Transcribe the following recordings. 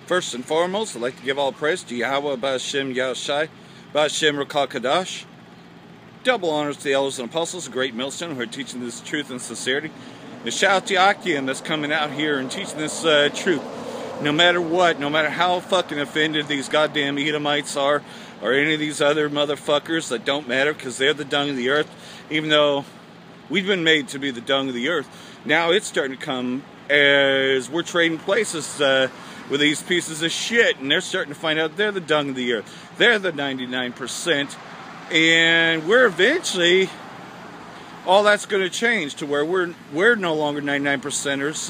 First and foremost, I'd like to give all praise to Yahweh Ba'Shem Yahushai, Ba'Shem Rakal Kadash. Double honors to the elders and apostles, a great millstone who are teaching this truth and sincerity. And shout out to Akim that's coming out here and teaching this truth. No matter what, no matter how fucking offended these goddamn Edomites are, or any of these other motherfuckers that don't matter because they're the dung of the earth, even though we've been made to be the dung of the earth. Now it's starting to come as we're trading places with these pieces of shit, and they're starting to find out they're the dung of the earth. They're the 99%, and we're eventually, all that's going to change to where we're no longer 99%ers.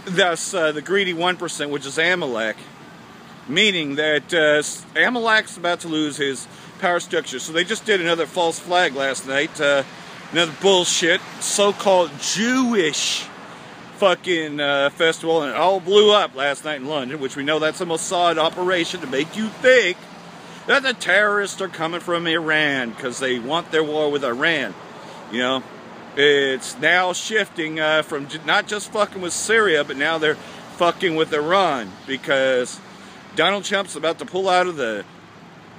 Thus, the greedy 1%, which is Amalek, meaning that Amalek's about to lose his power structure. So they just did another false flag last night, another bullshit, so-called Jewish fucking festival, and it all blew up last night in London, which we know that's a Mossad operation to make you think that the terrorists are coming from Iran because they want their war with Iran. You know, it's now shifting from not just fucking with Syria, but now they're fucking with Iran because Donald Trump's about to pull out of the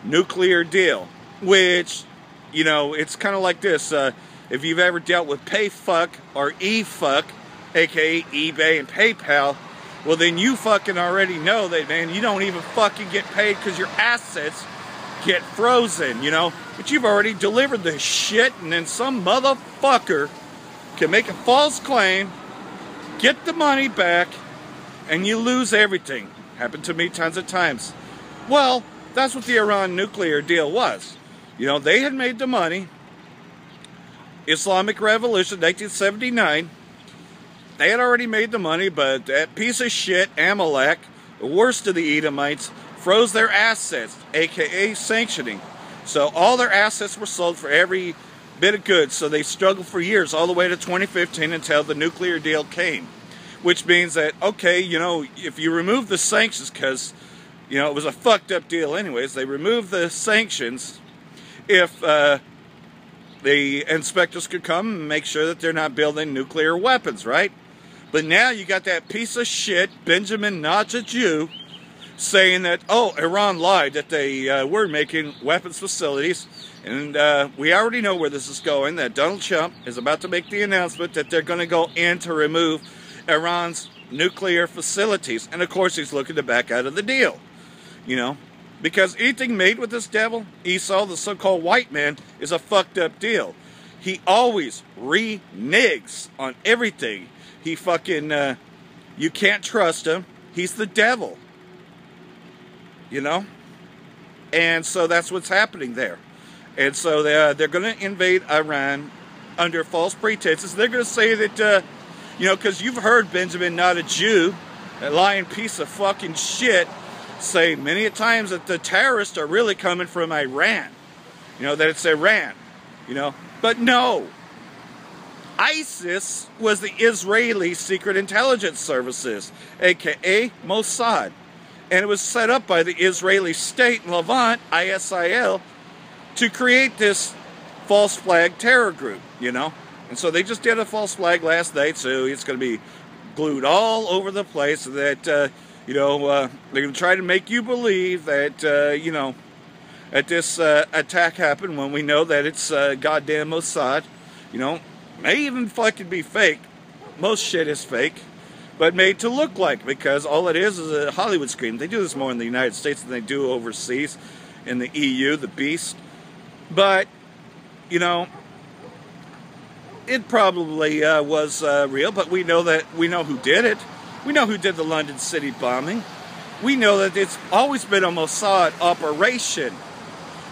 nuclear deal, which, you know, it's kind of like this. If you've ever dealt with PayFuck or eFuck, aka eBay and PayPal, well then you fucking already know that, man, you don't even fucking get paid because your assets get frozen, you know? But you've already delivered this shit, and then some motherfucker can make a false claim, get the money back, and you lose everything. Happened to me tons of times. Well, that's what the Iran nuclear deal was. You know, they had made the money. Islamic Revolution, 1979. They had already made the money, but that piece of shit, Amalek, the worst of the Edomites, froze their assets, aka sanctioning. So all their assets were sold for every bit of goods. So they struggled for years, all the way to 2015 until the nuclear deal came. Which means that, okay, you know, if you remove the sanctions, because, you know, it was a fucked up deal anyways, they removed the sanctions if the inspectors could come and make sure that they're not building nuclear weapons, right? But now you got that piece of shit, Benjamin Netanyahu, saying that, oh, Iran lied, that they were making weapons facilities. And we already know where this is going, that Donald Trump is about to make the announcement that they're going to go in to remove Iran's nuclear facilities. And of course he's looking to back out of the deal, you know, because anything made with this devil, Esau, the so-called white man, is a fucked up deal. He always reneges on everything. He fucking, you can't trust him. He's the devil, you know? And so that's what's happening there. And so they're going to invade Iran under false pretenses. They're going to say that, you know, because you've heard Benjamin, not a Jew, that lying piece of fucking shit, say many a times that the terrorists are really coming from Iran. You know, that it's Iran, you know. But no. ISIS was the Israeli Secret Intelligence Services, aka Mossad. And it was set up by the Israeli state in Levant, ISIL, to create this false flag terror group, you know. And so they just did a false flag last night, so it's going to be glued all over the place so that, you know, they're going to try to make you believe that, you know, that this attack happened when we know that it's goddamn Mossad, you know. May even fucking be fake. Most shit is fake, but made to look like, because all it is a Hollywood screen. They do this more in the United States than they do overseas, in the EU, the beast. But, you know, it probably was real, but we know who did it. We know who did the London City bombing. We know that it's always been a Mossad operation.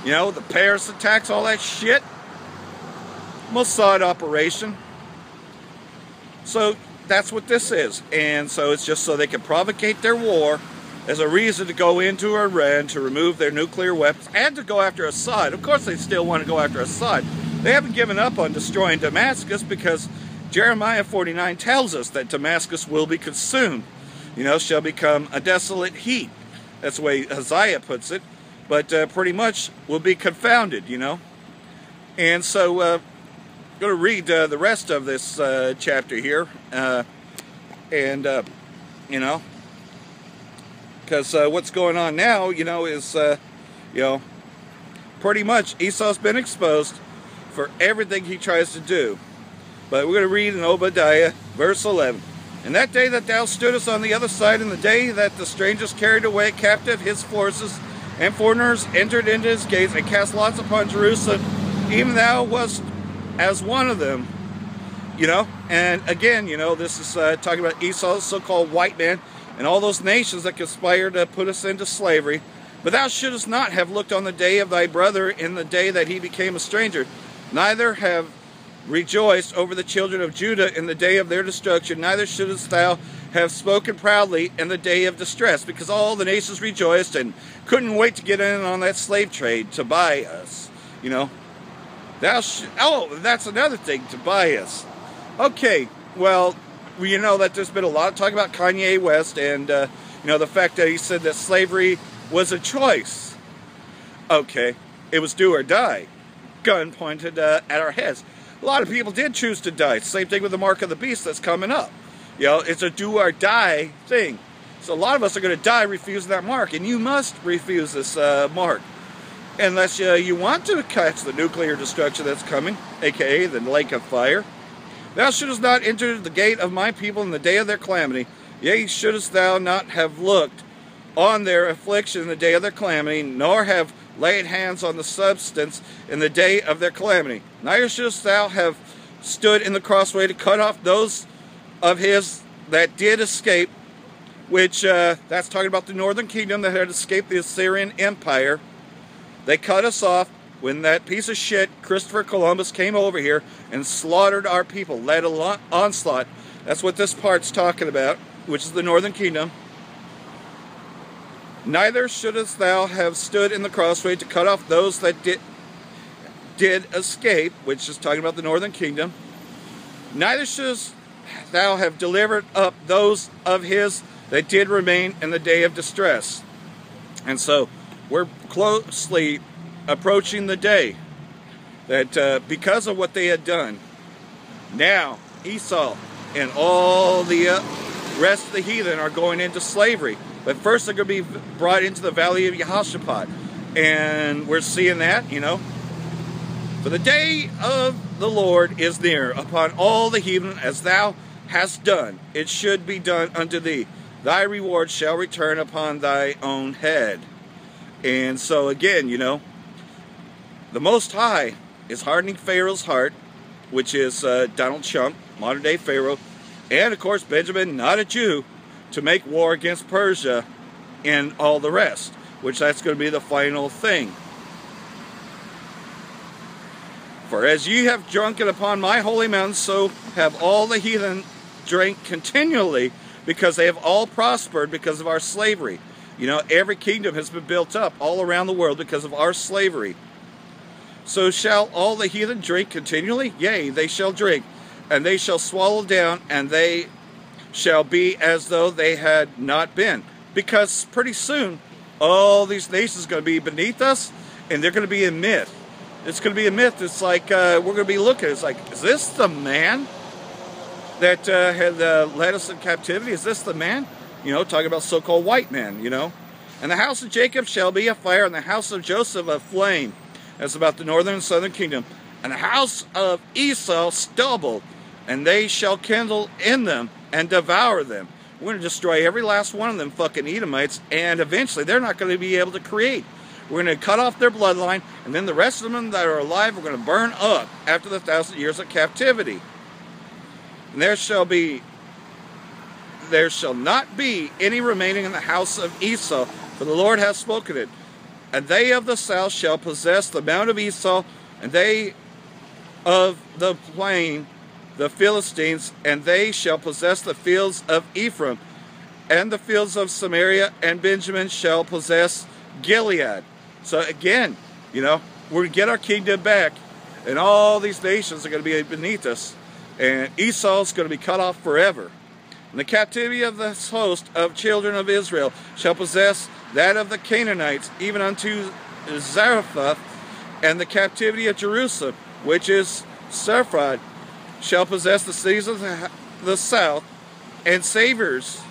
You know, the Paris attacks, all that shit. Mossad operation. So that's what this is. And so it's just so they can provocate their war as a reason to go into Iran to remove their nuclear weapons and to go after Assad. Of course they still want to go after Assad. They haven't given up on destroying Damascus because Jeremiah 49 tells us that Damascus will be consumed. You know, shall become a desolate heap. That's the way Isaiah puts it. But pretty much will be confounded, you know. And so I'm going to read the rest of this chapter here. You know, Because what's going on now, is, pretty much Esau's been exposed for everything he tries to do. But we're going to read in Obadiah, verse 11. In that day that thou stoodest on the other side, in the day that the strangers carried away captive his forces, and foreigners entered into his gates, and cast lots upon Jerusalem, even thou wast as one of them. And again, this is talking about Esau, the so-called white man, and all those nations that conspired to put us into slavery. But thou shouldest not have looked on the day of thy brother in the day that he became a stranger, neither have rejoiced over the children of Judah in the day of their destruction, neither shouldest thou have spoken proudly in the day of distress, because all the nations rejoiced and couldn't wait to get in on that slave trade to buy us. That's another thing, to buy us. Okay, well, we know that there's been a lot of talk about Kanye West and, the fact that he said that slavery was a choice. Okay, it was do or die. Gun pointed at our heads. A lot of people did choose to die. Same thing with the mark of the beast that's coming up. It's a do or die thing. So a lot of us are going to die refusing that mark, and you must refuse this mark. Unless you want to catch the nuclear destruction that's coming, aka the lake of fire. Thou shouldest not enter the gate of my people in the day of their calamity. Yea, shouldest thou not have looked on their affliction in the day of their calamity, nor have laid hands on the substance in the day of their calamity. Neither shouldest thou have stood in the crossway to cut off those of his that did escape, which, that's talking about the northern kingdom that had escaped the Assyrian Empire. They cut us off when that piece of shit, Christopher Columbus, came over here and slaughtered our people, led an onslaught. That's what this part's talking about, which is the northern kingdom. Neither shouldest thou have stood in the crossway to cut off those that did escape, which is talking about the northern kingdom. Neither shouldest thou have delivered up those of his that did remain in the day of distress. And so we're closely approaching the day that because of what they had done, now Esau and all the rest of the heathen are going into slavery. But first they're going to be brought into the valley of Jehoshaphat. And we're seeing that, For the day of the Lord is near upon all the heathen, as thou hast done. It should be done unto thee. Thy reward shall return upon thy own head. And so again, the Most High is hardening Pharaoh's heart, which is Donald Trump, modern day Pharaoh, and of course Benjamin, not a Jew, to make war against Persia and all the rest, which that's going to be the final thing. For as ye have drunken upon my holy mountain, so have all the heathen drank continually, because they have all prospered because of our slavery. Every kingdom has been built up all around the world because of our slavery. So shall all the heathen drink continually? Yea, they shall drink, and they shall swallow down, and they shall be as though they had not been. Because pretty soon, all these nations are going to be beneath us, and they're going to be a myth. It's going to be a myth. It's like we're going to be looking. It's like, is this the man that had led us in captivity? Is this the man? Talking about so-called white men, And the house of Jacob shall be a fire, and the house of Joseph a flame. That's about the northern and southern kingdom. And the house of Esau stubble, and they shall kindle in them and devour them. We're going to destroy every last one of them fucking Edomites, and eventually they're not going to be able to create. We're going to cut off their bloodline, and then the rest of them that are alive we're going to burn up after the 1,000 years of captivity. And there shall not be any remaining in the house of Esau, for the Lord hath spoken it. And they of the south shall possess the mount of Esau, and they of the plain, the Philistines, and they shall possess the fields of Ephraim, and the fields of Samaria, and Benjamin shall possess Gilead. So again, we're going to get our kingdom back, and all these nations are going to be beneath us, and Esau's going to be cut off forever. And the captivity of this host of children of Israel shall possess that of the Canaanites, even unto Zarephath, and the captivity of Jerusalem, which is Sepharad, shall possess the cities of the south, and Savers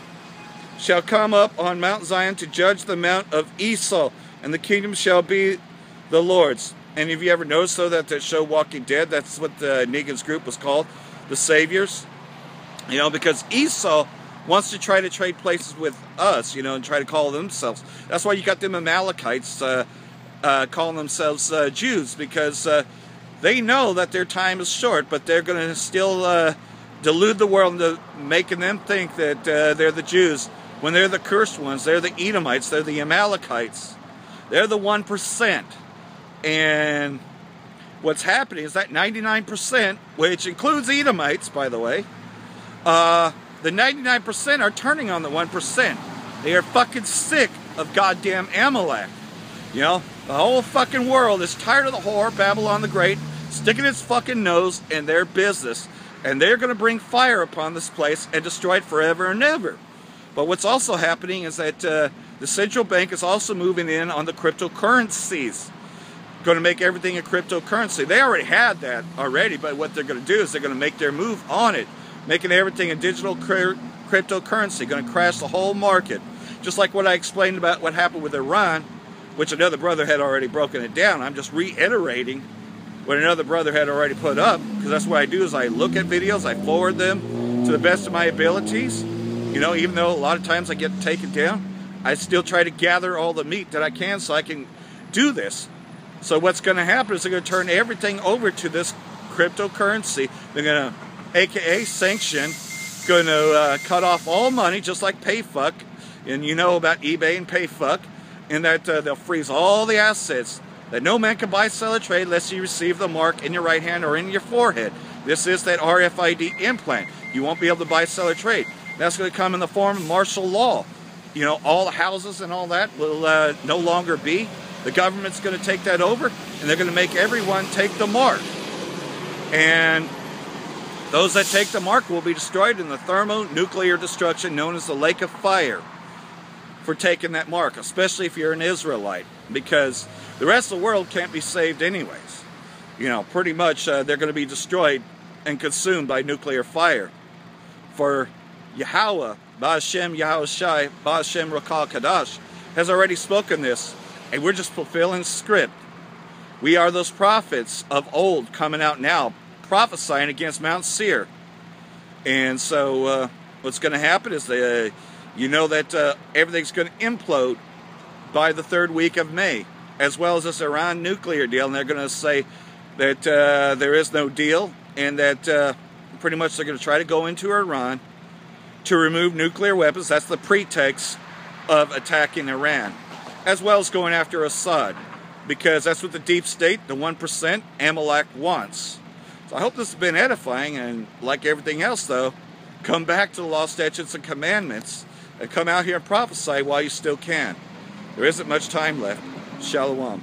shall come up on Mount Zion to judge the mount of Esau, and the kingdom shall be the Lord's. And have you ever noticed, though, that show Walking Dead, that's what Negan's group was called, the Saviors? You know, because Esau wants to try to trade places with us, you know, and try to call themselves. That's why you got them Amalekites calling themselves Jews, because they know that their time is short, but they're going to still delude the world into making them think that they're the Jews, when they're the cursed ones. They're the Edomites, they're the Amalekites. They're the 1%. And what's happening is that 99%, which includes Edomites, by the way, the 99% are turning on the 1%. They are fucking sick of goddamn Amalek. You know, the whole fucking world is tired of the whore, Babylon the Great, sticking its fucking nose in their business. And they're going to bring fire upon this place and destroy it forever and ever. But what's also happening is that the central bank is also moving in on the cryptocurrencies. Going to make everything a cryptocurrency. They already had that already, but what they're going to do is they're going to make their move on it, making everything a digital cryptocurrency, going to crash the whole market. Just like what I explained about what happened with Iran, which another brother had already broken it down. I'm just reiterating what another brother had already put up, because that's what I do is I look at videos, I forward them to the best of my abilities. You know, even though a lot of times I get taken down, I still try to gather all the meat that I can so I can do this. So what's going to happen is they're going to turn everything over to this cryptocurrency. They're going to, aka sanction, going to cut off all money, just like PayFuck. And you know about eBay and PayFuck. And that they'll freeze all the assets. That no man can buy, sell, or trade unless you receive the mark in your right hand or in your forehead. This is that RFID implant. You won't be able to buy, sell, or trade. That's going to come in the form of martial law. You know, all the houses and all that will no longer be. The government's going to take that over, and they're going to make everyone take the mark. And those that take the mark will be destroyed in the thermonuclear destruction known as the Lake of Fire for taking that mark, especially if you're an Israelite, because the rest of the world can't be saved anyways. You know, pretty much they're going to be destroyed and consumed by nuclear fire. For Yahweh, Ba'ashem Yahushai, Ba'ashem Rakal Kadash, has already spoken this. And we're just fulfilling script. We are those prophets of old coming out now, prophesying against Mount Seir. And so what's going to happen is you know that everything's going to implode by the 3rd week of May, as well as this Iran nuclear deal. And they're going to say that there is no deal, and that pretty much they're going to try to go into Iran to remove nuclear weapons. That's the pretext of attacking Iran, as well as going after Assad, because that's what the deep state, the 1%, Amalek wants. So I hope this has been edifying, and like everything else though, come back to the law, statutes, and commandments, and come out here and prophesy while you still can. There isn't much time left. Shalom.